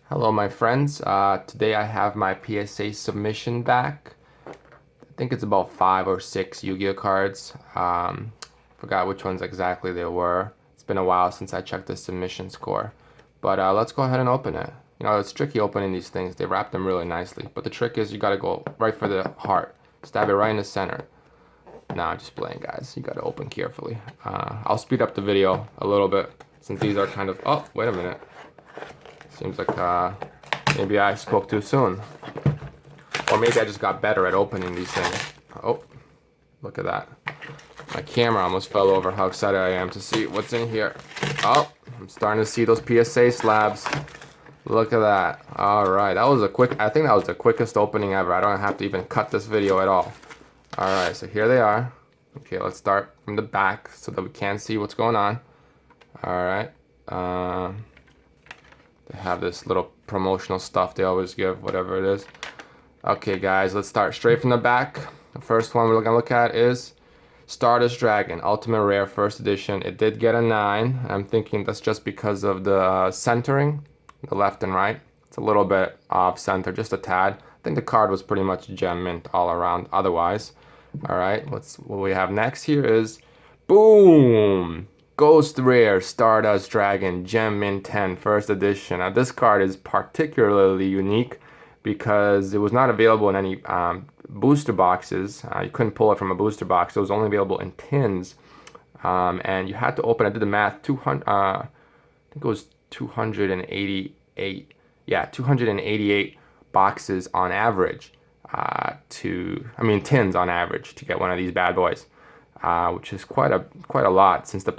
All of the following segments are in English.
Hello, my friends. Today I have my PSA submission back. I think it's about 5 or 6 Yu-Gi-Oh cards. Forgot which ones exactly they were. It's been a while since I checked the submission score. But let's go ahead and open it. You know, it's tricky opening these things. They wrap them really nicely. But the trick is you gotta go right for the heart. Stab it right in the center. Nah, I'm just playing, guys. You gotta open carefully. I'll speed up the video a little bit since these are kind of... Oh, wait a minute. Seems like maybe I spoke too soon. Or maybe I just got better at opening these things. Oh, look at that. My camera almost fell over how excited I am to see what's in here. Oh, I'm starting to see those PSA slabs. Look at that. Alright, that was I think that was the quickest opening ever. I don't have to even cut this video at all. Alright, so here they are. Okay, let's start from the back so that we can see what's going on. Alright. They have this little promotional stuff they always give, whatever it is. Okay, guys, let's start straight from the back. The first one we're gonna look at is Stardust Dragon, Ultimate Rare, First Edition. It did get a 9. I'm thinking that's just because of the centering, the left and right. It's a little bit off center, just a tad. I think the card was pretty much gem mint all around otherwise. All right, what we have next here is, boom! Ghost Rare Stardust Dragon Gem Mint 10 First Edition. Now this card is particularly unique because it was not available in any booster boxes. You couldn't pull it from a booster box. It was only available in tins. And you had to open, I did the math, 200, I think it was 288. Yeah, 288 boxes on average tins on average to get one of these bad boys. Which is quite a lot since the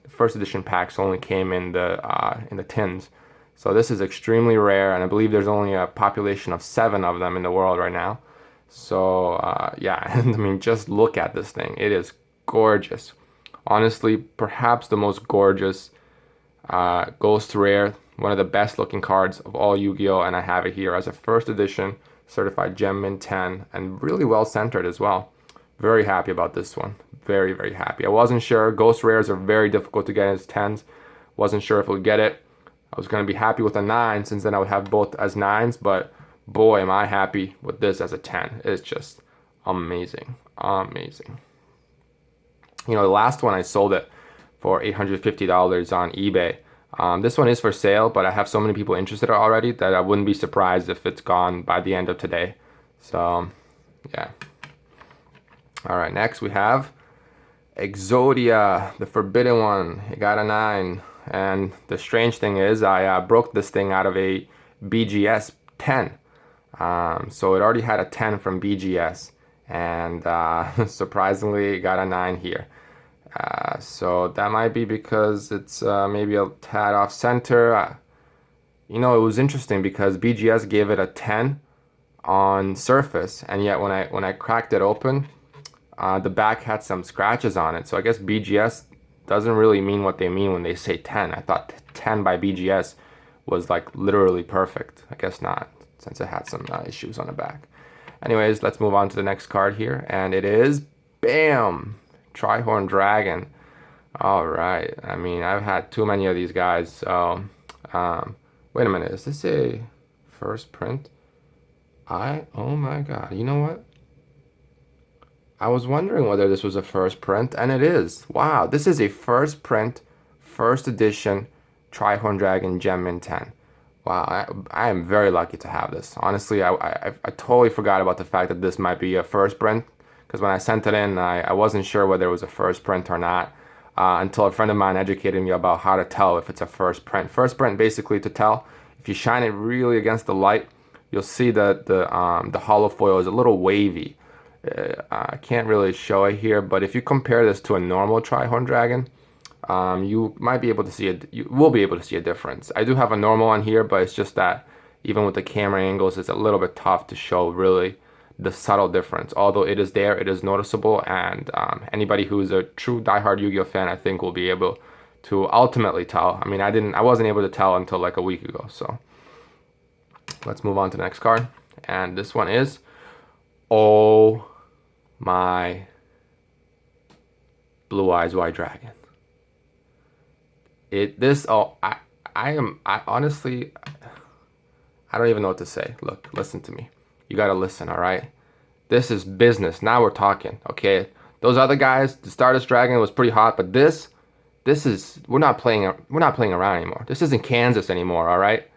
first edition packs only came in the tins. So this is extremely rare, and I believe there's only a population of 7 of them in the world right now. So yeah, and I mean, just look at this thing. It is gorgeous. Honestly, perhaps the most gorgeous Ghost Rare, one of the best looking cards of all Yu-Gi-Oh, and I have it here as a first edition certified Gem Mint 10, and really well centered as well. Very happy about this one. Very, very happy. I wasn't sure. Ghost Rares are very difficult to get as 10s. Wasn't sure if I would get it. I was going to be happy with a 9 since then I would have both as 9s, but boy, am I happy with this as a 10. It's just amazing. Amazing. You know, the last one I sold it for $850 on eBay. This one is for sale, but I have so many people interested already that I wouldn't be surprised if it's gone by the end of today. So, yeah. All right, next we have Exodia the Forbidden One. It got a 9. And the strange thing is I broke this thing out of a BGS 10. So it already had a 10 from BGS. And surprisingly, it got a 9 here. So that might be because it's maybe a tad off center. You know, it was interesting because BGS gave it a 10 on surface. And yet when I cracked it open, the back had some scratches on it. So I guess BGS doesn't really mean what they mean when they say 10. I thought 10 by BGS was like literally perfect. I guess not, since it had some issues on the back. Anyways, let's move on to the next card here. And it is, bam, Trihorn Dragon. All right. I mean, I've had too many of these guys. So, wait a minute. Is this a first print? Oh my God. You know what? I was wondering whether this was a first print, and it is. Wow, this is a first print, first edition Trihorn Dragon Gem Mint 10. Wow, I am very lucky to have this. Honestly, I totally forgot about the fact that this might be a first print, because when I sent it in, I wasn't sure whether it was a first print or not, until a friend of mine educated me about how to tell if it's a first print. First print, basically, to tell, if you shine it really against the light, you'll see that the hollow foil is a little wavy. I can't really show it here, but if you compare this to a normal Trihorn Dragon, you might be able to see it. You will be able to see a difference. I do have a normal one here, but it's just that even with the camera angles, it's a little bit tough to show really the subtle difference. Although it is there, it is noticeable, and anybody who's a true diehard Yu-Gi-Oh fan, I think, will be able to ultimately tell. I mean, I wasn't able to tell until like a week ago. So let's move on to the next card, and this one is, oh my Blue Eyes White Dragon. I honestly, I don't even know what to say. Look, listen to me. You gotta listen, all right? This is business. Now we're talking, okay? Those other guys, the Stardust Dragon was pretty hot, but this is, we're not playing around anymore. This isn't Kansas anymore, all right?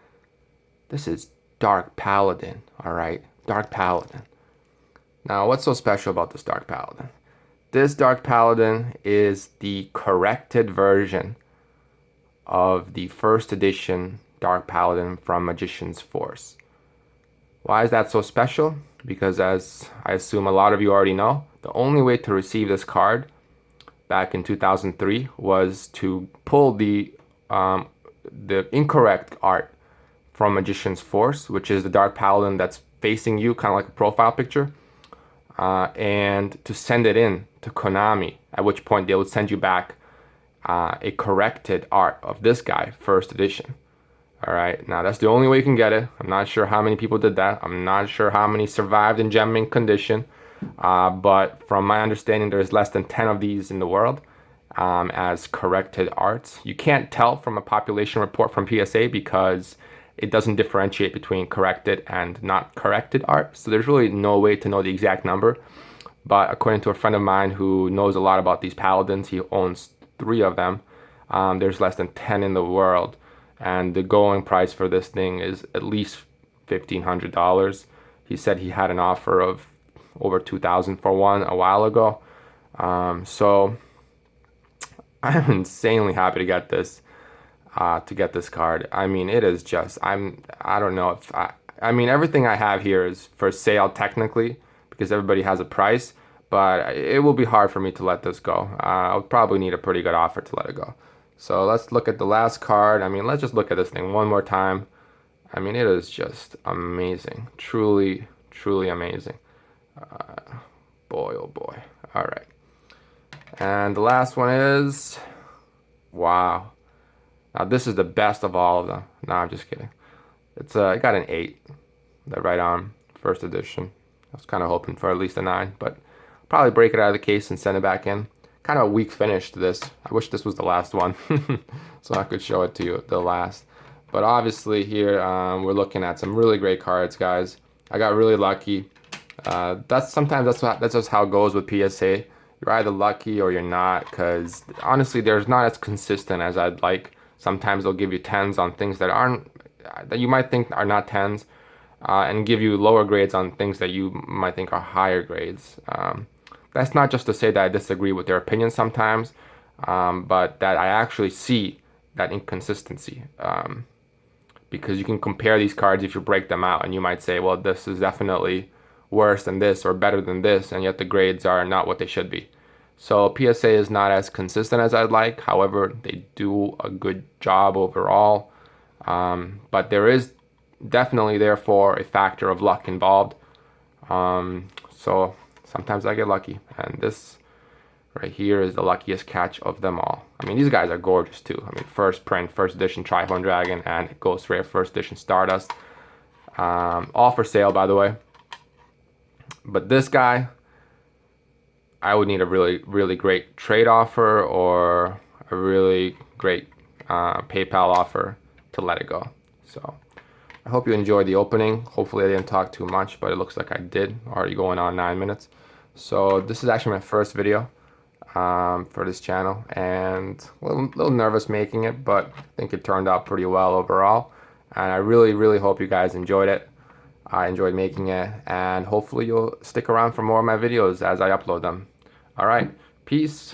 This is Dark Paladin, all right? Dark Paladin. Now, what's so special about this Dark Paladin? This Dark Paladin is the corrected version of the first edition Dark Paladin from Magician's Force. Why is that so special? Because as I assume a lot of you already know, the only way to receive this card back in 2003 was to pull the incorrect art from Magician's Force, which is the Dark Paladin that's facing you, kind of like a profile picture, and to send it in to Konami, at which point they would send you back a corrected art of this guy, first edition. All right, now that's the only way you can get it. I'm not sure how many people did that. I'm not sure how many survived in gem mint condition, but from my understanding, there's less than 10 of these in the world as corrected arts. You can't tell from a population report from PSA because it doesn't differentiate between corrected and not corrected art. So there's really no way to know the exact number. But according to a friend of mine who knows a lot about these Paladins, he owns 3 of them, there's less than 10 in the world. And the going price for this thing is at least $1,500. He said he had an offer of over $2,000 for one a while ago. So I'm insanely happy to get this card. I mean, it is just, I don't know if I mean, everything I have here is for sale technically because everybody has a price, but it will be hard for me to let this go. I'll probably need a pretty good offer to let it go. So let's look at the last card. I mean, let's just look at this thing one more time. I mean, it is just amazing. Truly, truly amazing. Boy, oh boy. All right. And the last one is, wow. Now this is the best of all of them. No, I'm just kidding. It's it got an 8. The right arm, first edition. I was kind of hoping for at least a 9, but probably break it out of the case and send it back in. Kind of a weak finish to this. I wish this was the last one so I could show it to you, the last. But obviously here we're looking at some really great cards, guys. I got really lucky. That's just how it goes with PSA. You're either lucky or you're not, because honestly, there's not as consistent as I'd like. Sometimes they'll give you 10s on things that you might think are not 10s, and give you lower grades on things that you might think are higher grades. That's not just to say that I disagree with their opinion sometimes, but that I actually see that inconsistency. Because you can compare these cards if you break them out, and you might say, well, this is definitely worse than this or better than this, and yet the grades are not what they should be. So PSA is not as consistent as I'd like. However, they do a good job overall. But there is definitely, therefore, a factor of luck involved. So sometimes I get lucky, and this right here is the luckiest catch of them all. I mean, these guys are gorgeous too. I mean, first print, first edition Trihorn Dragon, and Ghost Rare first edition Stardust. All for sale, by the way. But this guy, I would need a really, really great trade offer or a really great PayPal offer to let it go. So I hope you enjoyed the opening. Hopefully I didn't talk too much, but it looks like I did. Already going on 9 minutes. So this is actually my first video for this channel, and a little nervous making it, but I think it turned out pretty well overall. And I really, really hope you guys enjoyed it. I enjoyed making it, and hopefully you'll stick around for more of my videos as I upload them. All right, peace.